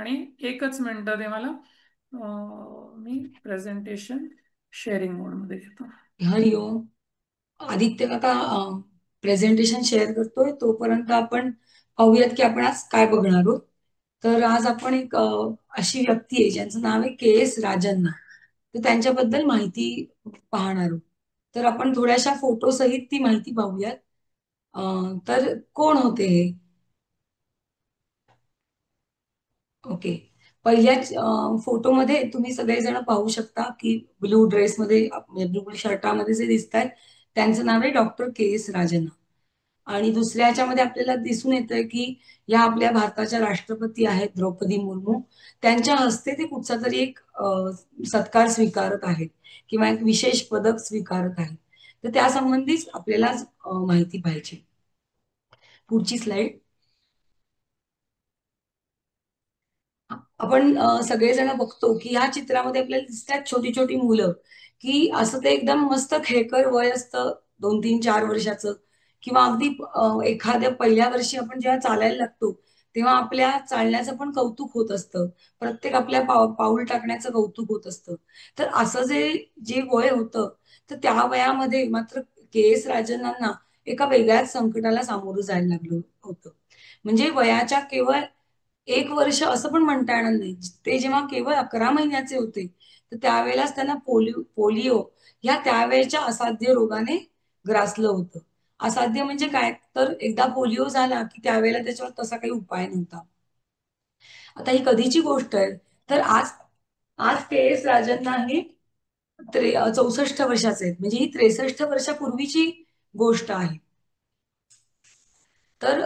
आणि एकच मिनिटं दे मला. मी प्रेझेंटेशन शेअरिंग मोडमध्ये घेतो. हरिओम. आदित्य काका प्रेझेंटेशन शेअर करतोय, तोपर्यंत आपण पाहूयात की आपण आज काय बघणार आहोत. तर आज आपण एक अशी व्यक्ती आहे ज्यांचं नाव आहे के.एस. राजन्ना. तर त्यांच्याबद्दल माहिती पाहणार आहोत. तर आपण थोड्याशा फोटो सहित ती माहिती पाहूयात. तर कोण होते हे? ओके. पहिल्याच फोटोमध्ये तुम्ही सगळेजण पाहू शकता की ब्लू ड्रेसमध्ये, ब्लू शर्टामध्ये जे दिसत आहेत त्यांचं नाव आहे डॉक्टर के.एस. राजन्ना. आणि दुसऱ्या ह्याच्यामध्ये आपल्याला दिसून येतंय की या आपल्या भारताच्या राष्ट्रपती आहेत द्रौपदी मुर्मू. त्यांच्या हस्ते ते कुठचा तरी एक सत्कार स्वीकारत आहेत किंवा एक विशेष पदक स्वीकारत आहेत. तर त्या संबंधीच आपल्याला माहिती पाहिजे. पुढची स्लाइड. आपण सगळेजण बघतो की ह्या चित्रामध्ये आपल्याला दिसतात छोटी छोटी मुलं, की असं ते एकदम मस्त खेळकर वय असतं 2-3-4 वर्षाचं, किंवा अगदी एखाद्या पहिल्या वर्षी आपण जेव्हा चालायला लागतो तेव्हा आपल्या चालण्याचं पण कौतुक होत असतं. प्रत्येक आपल्या पाऊल टाकण्याचं कौतुक होत असतं. तर असं जे जे वय होतं, तर त्या वयामध्ये मात्र के.एस. राजन्नांना एका वेगळ्याच संकटाला सामोरं जायला लागलं होतं. म्हणजे वयाच्या केवळ 1 वर्ष असं पण म्हणता येणार नाही. ते जेव्हा केवळ 11 महिन्याचे होते, तर त्यावेळेलाच त्यांना पोलिओ पोलिओ ह्या त्यावेळेच्या असाध्य रोगाने ग्रासलं होतं. असाध्य म्हणजे काय? तर एकदा पोलिओ झाला की त्यावेळेला त्याच्यावर तसा काही उपाय नव्हता. आता ही कधीची गोष्ट आहे? तर आज आज के.एस. राजन्ना हे 64 वर्षाचे आहेत. म्हणजे ही 63 वर्षापूर्वीची गोष्ट आहे. तर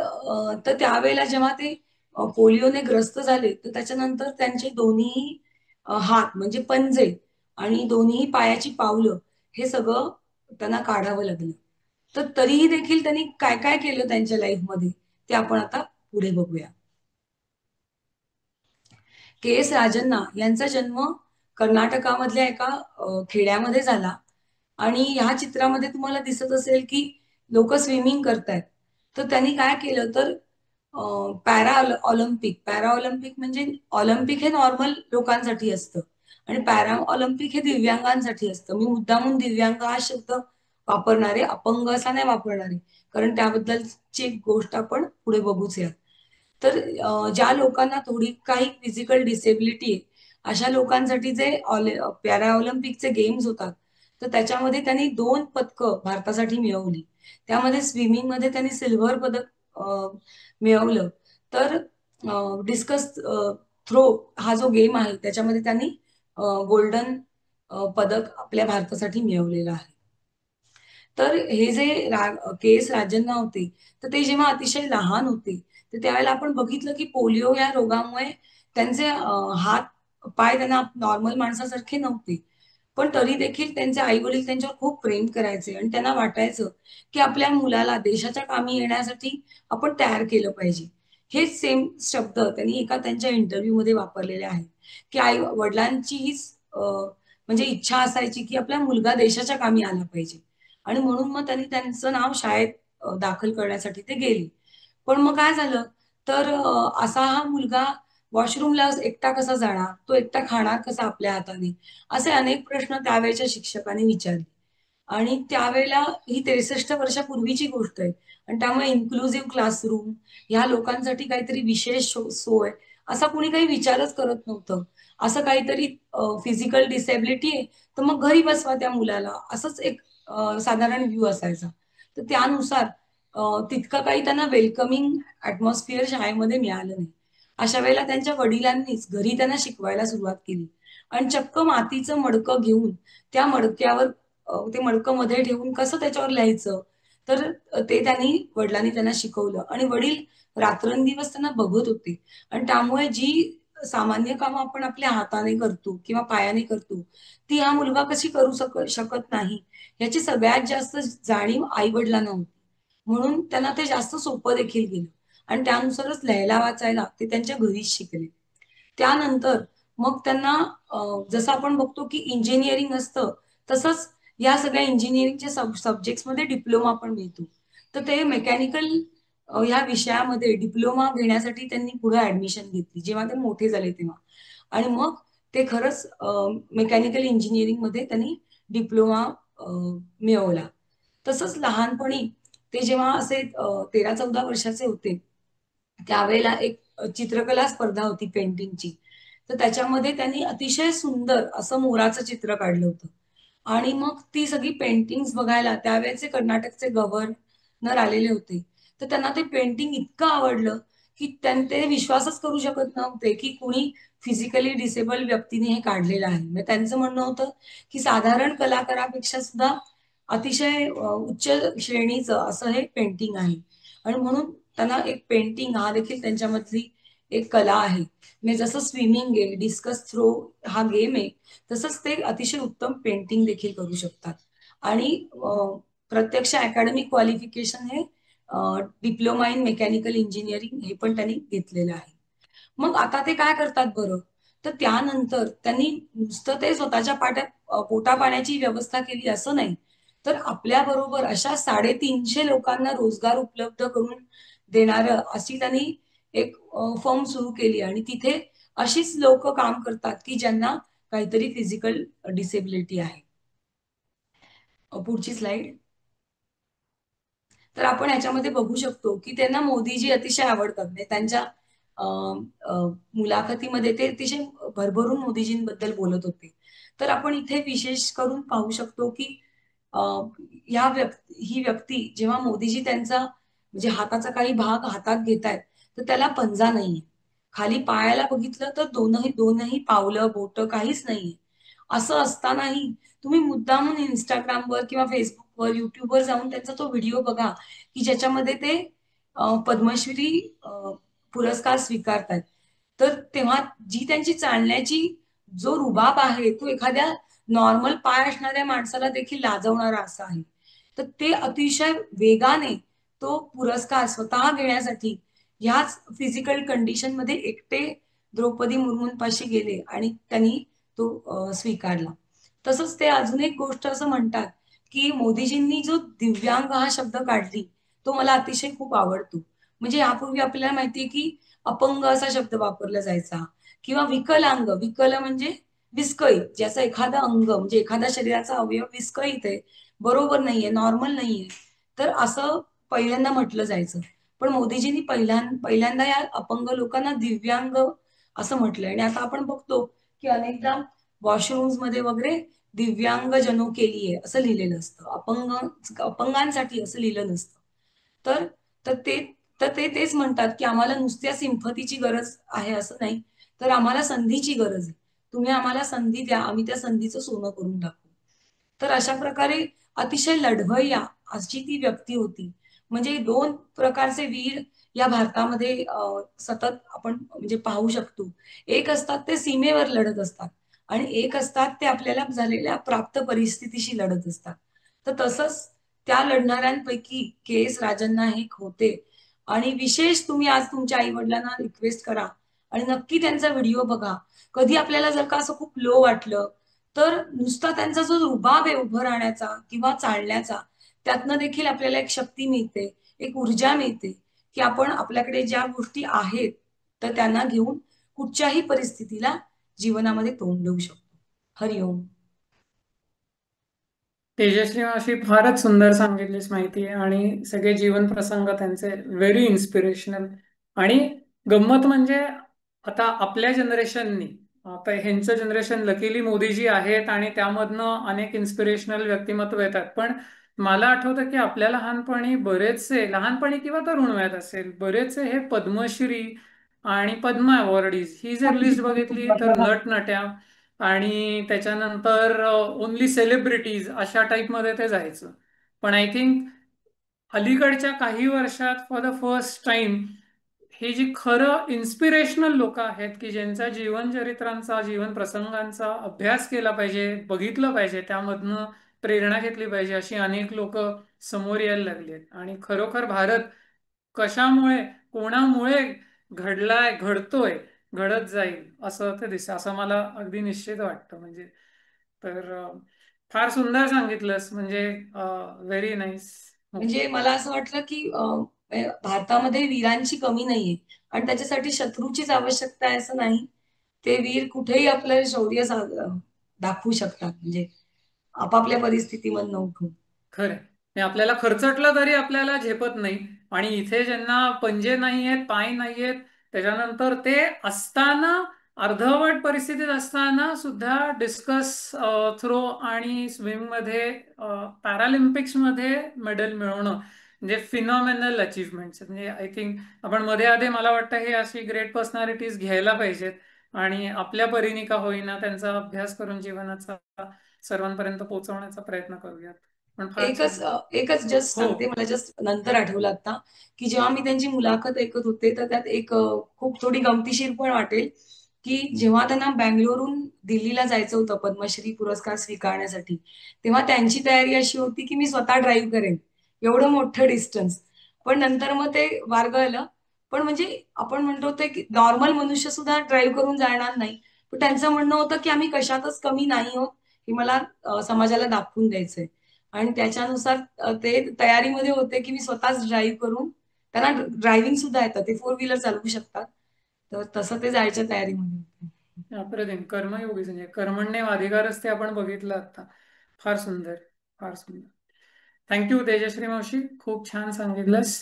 त्यावेळेला जेव्हा ते पोलिओने ग्रस्त झाले, तर त्याच्यानंतर त्यांचे दोन्ही हात म्हणजे पंजे आणि दोन्ही पायाची पावलं हे सगळं त्यांना काढावं लागलं. तर तरीही देखील त्यांनी काय काय केलं त्यांच्या लाईफमध्ये ते आपण आता पुढे बघूया. के.एस. राजन्ना यांचा जन्म कर्नाटकामधल्या एका खेड्यामध्ये झाला. आणि ह्या चित्रामध्ये तुम्हाला दिसत असेल की लोक स्विमिंग करतायत. तर त्यांनी काय केलं तर पॅरा ऑलिम्पिक म्हणजे ऑलिम्पिक हे नॉर्मल लोकांसाठी असतं आणि पॅरा ऑलिम्पिक हे दिव्यांगांसाठी असतं. मी मुद्दामून दिव्यांग हा शब्द वापरणारे, अपंग असा नाही वापरणारे, कारण त्याबद्दलची एक गोष्ट आपण पुढे बघूच या. तर ज्या लोकांना थोडी काही फिजिकल डिसेबिलिटी आहे, अशा लोकांसाठी जे पॅरा ऑलिम्पिकचे गेम्स होतात, तर त्याच्यामध्ये त्यांनी 2 पदकं भारतासाठी मिळवली. त्यामध्ये स्विमिंग मध्ये त्यांनी सिल्व्हर पदक मिळवलं. तर डिस्कस थ्रो हा जो गेम आहे त्याच्यामध्ये त्यांनी गोल्डन पदक आपल्या भारतासाठी मिळवलेलं आहे. तर हे जे के.एस. राजन्ना होते, तर ते जेव्हा अतिशय लहान होते, तर त्यावेळेला आपण बघितलं की पोलिओ या रोगामुळे त्यांचे हात पाय त्यांना नॉर्मल माणसासारखे नव्हते. पण तरी देखील त्यांचे आई वडील त्यांच्यावर खूप प्रेम करायचे आणि त्यांना वाटायचं की आपल्या मुलाला देशाच्या कामी येण्यासाठी आपण तयार केलं पाहिजे. हेच सेम शब्द त्यांनी एका त्यांच्या इंटरव्ह्यू मध्ये वापरलेले आहेत की आई वडिलांची हीच म्हणजे इच्छा असायची की आपला मुलगा देशाच्या कामी आला पाहिजे. आणि म्हणून मग त्यांनी त्यांचं नाव शाळेत दाखल करण्यासाठी ते गेले. पण मग काय झालं तर असा हा मुलगा वॉशरूमला एकटा कसा जाणार, तो एकटा खाणार कसा आपल्या हाताने, असे अनेक प्रश्न त्यावेळेच्या शिक्षकांनी विचारले. आणि त्यावेळेला ही 63 वर्षापूर्वीची गोष्ट आहे आणि त्यामुळे इन्क्लुझिव्ह क्लासरूम, ह्या लोकांसाठी काहीतरी विशेष सोय असा कुणी काही विचारच करत नव्हतं. असं काहीतरी फिजिकल डिसेबिलिटी आहे तर मग घरी बसवा त्या मुलाला, असंच एक साधारण व्ह्यू असायचा. तर त्यानुसार तितकं काही त्यांना वेलकमिंग ऍटमॉस्फिअर शाळेमध्ये मिळालं नाही. अशा वेळेला त्यांच्या वडिलांनीच घरी त्यांना शिकवायला सुरुवात केली आणि चक्क मातीचं मडकं घेऊन त्या मडक्यावर ते मडकं मध्ये ठेवून कसं त्याच्यावर लिहायचं, तर ते वडिलांनी त्यांना शिकवलं आणि वडील रात्रंदिवस त्यांना बघत होते. आणि त्यामुळे जी सामान्य कामं आपण आपल्या हाताने करतो किंवा पायाने करतो, ती हा मुलगा कशी करू शकत नाही याची सगळ्यात जास्त जाणीव आई वडिलांना होती. म्हणून त्यांना ते जास्त सोपं देखील गेलं आणि त्यानुसारच लिहायला वाचायला ते त्यांच्या घरीच शिकले. त्यानंतर मग त्यांना जसं आपण बघतो की इंजिनिअरिंग असतं, तसंच या सगळ्या इंजिनिअरिंगच्या सब्जेक्ट्समध्ये डिप्लोमा पण मिळतो. तर ते मेकॅनिकल ह्या विषयामध्ये डिप्लोमा घेण्यासाठी त्यांनी पुढे ऍडमिशन घेतली जेव्हा ते मोठे झाले तेव्हा. आणि मग ते खरंच मेकॅनिकल इंजिनिअरिंग मध्ये त्यांनी डिप्लोमा मिळवला. तसंच लहानपणी ते जेव्हा असे 13-14 वर्षाचे होते त्यावेळेला एक चित्रकला स्पर्धा होती पेंटिंगची. तर त्याच्यामध्ये त्यांनी अतिशय सुंदर असं मोराचं चित्र काढलं होतं. आणि मग ती सगळी पेंटिंग्स बघायला त्यावेळेचे कर्नाटकचे गव्हर्नर आलेले होते. तर त्यांना ते पेंटिंग इतकं आवडलं की ते विश्वासच करू शकत नव्हते की कुणी फिजिकली डिसेबल व्यक्तीने हे काढलेलं आहे. म्हणजे त्यांचं म्हणणं होतं की साधारण कलाकारापेक्षा सुद्धा अतिशय उच्च श्रेणीचं असं हे पेंटिंग आहे. आणि म्हणून त्यांना एक पेंटिंग हा देखील त्यांच्यामधली एक कला आहे. म्हणजे जसं स्विमिंग आहे, डिस्कस थ्रो हा गेम आहे, तसंच ते अतिशय उत्तम पेंटिंग देखील करू शकतात. आणि प्रत्यक्ष अकॅडमिक क्वालिफिकेशन हे डिप्लोमा इन मेकॅनिकल इंजिनिअरिंग हे पण त्यांनी घेतलेलं आहे. मग आता ते काय करतात बरं, तर त्यानंतर त्यांनी नुसतं ते स्वतःच्या पोटा पाण्याची व्यवस्था केली असं नाही, तर आपल्या बरोबर अशा 350 लोकांना रोजगार उपलब्ध करून देणारं अशी त्यांनी एक फर्म सुरू केली. आणि तिथे अशीच लोक काम करतात की ज्यांना काहीतरी फिजिकल डिसेबिलिटी आहे. पुढची स्लाइड. तर आपण ह्याच्यामध्ये बघू शकतो की त्यांना मोदीजी अतिशय आवडतात. म्हणजे त्यांच्या मुलाखतीमध्ये ते अतिशय भरभरून मोदीजींबद्दल बोलत होते. तर आपण इथे विशेष करून पाहू शकतो की ही व्यक्ती जेव्हा मोदीजी त्यांचा म्हणजे हाताचा काही भाग हातात घेतायत तर त्याला पंजा नाहीये. खाली पायाला बघितलं तर दोनही पावलं बोट काहीच नाहीये. असं असतानाही तुम्ही मुद्दामून इंस्टाग्रामवर किंवा फेसबुकवर युट्यूबवर जाऊन त्यांचा तो व्हिडिओ बघा की ज्याच्यामध्ये ते पद्मश्री पुरस्कार स्वीकारतात. तर तेव्हा जी त्यांची चालण्याची जो रुबाब आहे तो एखाद्या नॉर्मल पाय असणाऱ्या माणसाला देखील लाजवणारा असा आहे. तर ते अतिशय वेगाने तो पुरस्कार स्वतः घेण्यासाठी ह्याच फिजिकल कंडिशन मध्ये एकटे द्रौपदी मुर्मूंपाशी गेले आणि त्यांनी तो स्वीकारला. तसंच ते अजून एक गोष्ट असं म्हणतात की मोदीजींनी जो दिव्यांग हा शब्द काढली तो मला अतिशय खूप आवडतो. म्हणजे यापूर्वी आपल्याला माहितीये की अपंग असा शब्द वापरला जायचा किंवा विकलांग. विकल म्हणजे विस्कळीत, ज्याचं एखादं अंग म्हणजे एखादा शरीराचा अवयव विस्कळीत आहे, बरोबर नाहीये, नॉर्मल नाहीये, तर असं पहिल्यांदा म्हटलं जायचं. पण मोदीजींनी पहिल्यांदा या अपंग लोकांना दिव्यांग असं म्हटलंय. आणि आता आपण बघतो की अनेकदा वॉशरूम्स मध्ये वगैरे दिव्यांग जनो केली आहे असं लिहिलेलं असतं, अपंगांसाठी असं लिहिलं नसतं. तर तर ते तेच म्हणतात की आम्हाला नुसत्या सिंपथीची गरज आहे असं नाही, तर आम्हाला संधीची गरज आहे. तुम्ही आम्हाला संधी द्या, आम्ही त्या संधीचं सोनं करून टाकू. तर अशा प्रकारे अतिशय लढवय्या अशी ती व्यक्ती होती. म्हणजे 2 प्रकारचे वीर या भारतामध्ये सतत आपण म्हणजे पाहू शकतो. एक असतात ते सीमेवर लढत असतात आणि एक असतात ते आपल्याला झालेल्या प्राप्त परिस्थितीशी लढत असतात. तर तसंच त्या लढणाऱ्यांपैकी के एस राजन्ना हे एक होते. आणि विशेष तुम्ही आज तुमच्या आई वडिलांना रिक्वेस्ट करा आणि नक्की त्यांचा व्हिडिओ बघा. कधी आपल्याला जर का असं खूप लो वाटलं तर नुसता त्यांचा जो रुबाब आहे उभं राहण्याचा किंवा चालण्याचा, त्यातनं देखील आपल्याला एक शक्ती मिळते, एक ऊर्जा मिळते की आपण आपल्याकडे ज्या गोष्टी आहेत तर त्यांना घेऊन कुठच्याही परिस्थितीला जीवनामध्ये तोंड देऊ शकतो. हरिओम. तेजस्वी मावशी, फारच सुंदर सांगितलीस माहिती आहे आणि सगळे जीवन प्रसंग त्यांचे व्हेरी इन्स्पिरेशनल. आणि गंमत म्हणजे आता आपल्या जनरेशननी, आता ह्यांचं जनरेशन लकीली मोदीजी आहेत आणि त्यामधनं अनेक इन्स्पिरेशनल व्यक्तिमत्व येतात. पण मला आठवतं की आपल्या लहानपणी बरेचसे, लहानपणी किंवा तरुण वयात असेल, बरेचसे हे पद्मश्री आणि पद्म अवॉर्डीज ही जर लिस्ट बघितली तर नटनट्या आणि त्याच्यानंतर ओनली सेलिब्रिटीज अशा टाईपमध्ये ते जायचं. पण आय थिंक अलीकडच्या काही वर्षात फॉर द फर्स्ट टाइम हे जी खरं इन्स्पिरेशनल लोक आहेत की ज्यांचा जीवनचरित्रांचा, जीवन प्रसंगांचा अभ्यास केला पाहिजे, बघितलं पाहिजे, त्यामधनं प्रेरणा घेतली पाहिजे, अशी अनेक लोक समोर यायला लागली आहेत. आणि खरोखर भारत कशामुळे, कोणामुळे घडलाय, घडतोय, घडत जाईल असं ते दिसतं, असं मला अगदी निश्चित वाटतं. म्हणजे तर फार सुंदर सांगितलंस. म्हणजे व्हेरी नाईस. म्हणजे मला असं वाटलं की भारतामध्ये वीरांची कमी नाहीये आणि त्याच्यासाठी शत्रूचीच आवश्यकता आहे असं नाही. ते वीर कुठेही आपलं शौर्य दाखवू शकतात, म्हणजे आपापल्या परिस्थितीमधनं उठून. खरंय. आणि आपल्याला खर्चटलं तरी आपल्याला झेपत नाही. आणि इथे ज्यांना पंजे नाही आहेत, पाय नाही आहेत, त्याच्यानंतर ते असताना, अर्धवट परिस्थितीत असताना सुद्धा डिस्कस थ्रो आणि स्विमिंग मध्ये, पॅरालिम्पिक्स मध्ये मेडल मिळवणं म्हणजे फिनॉमिनल अचीवमेंट्स. म्हणजे आय थिंक आपण मध्ये आधे मला वाटतं हे अशी ग्रेट पर्सनॅलिटीज घ्यायला पाहिजेत आणि आपल्या परीने का होईना त्यांचा अभ्यास करून जीवनाचा सर्वांपर्यंत पोहोचवण्याचा प्रयत्न करूयात. पण फार छान. एकच जस्ट हो. सांगते, मला जस्ट नंतर आठवलं आता, की जेव्हा मी त्यांची मुलाखत ऐकत होते तर त्यात एक खूप थोडी गमतीशीर पण वाटेल, की जेव्हा त्यांना बँगलोरहून दिल्लीला जायचं होतं पद्मश्री पुरस्कार स्वीकारण्यासाठी, तेव्हा त्यांची तयारी अशी होती की मी स्वतः ड्राईव्ह करेन एवढं मोठं डिस्टन्स. पण नंतर मग ते वारगळलं. पण म्हणजे आपण म्हणतो ते की नॉर्मल मनुष्य सुद्धा ड्राईव्ह करून जाणार नाही. पण त्यांचं म्हणणं होतं की आम्ही कशातच कमी नाही आहोत, हे मला समाजाला दाखवून द्यायचंय. आणि त्याच्यानुसार ते तयारीमध्ये होते की मी स्वतःच ड्राईव्ह करून, त्यांना ड्रायव्हिंग सुद्धा येतं, ते फोर व्हीलर चालवू शकतात. तर तसं ते जायच्या तयारीमध्ये होते. अप्रतिम. कर्मयोगी म्हणजे कर्मण्य अधिकारच ते आपण बघितलं आता. फार सुंदर, फार सुंदर. थँक्यू तेजश्री मावशी, खूप छान सांगितलंस.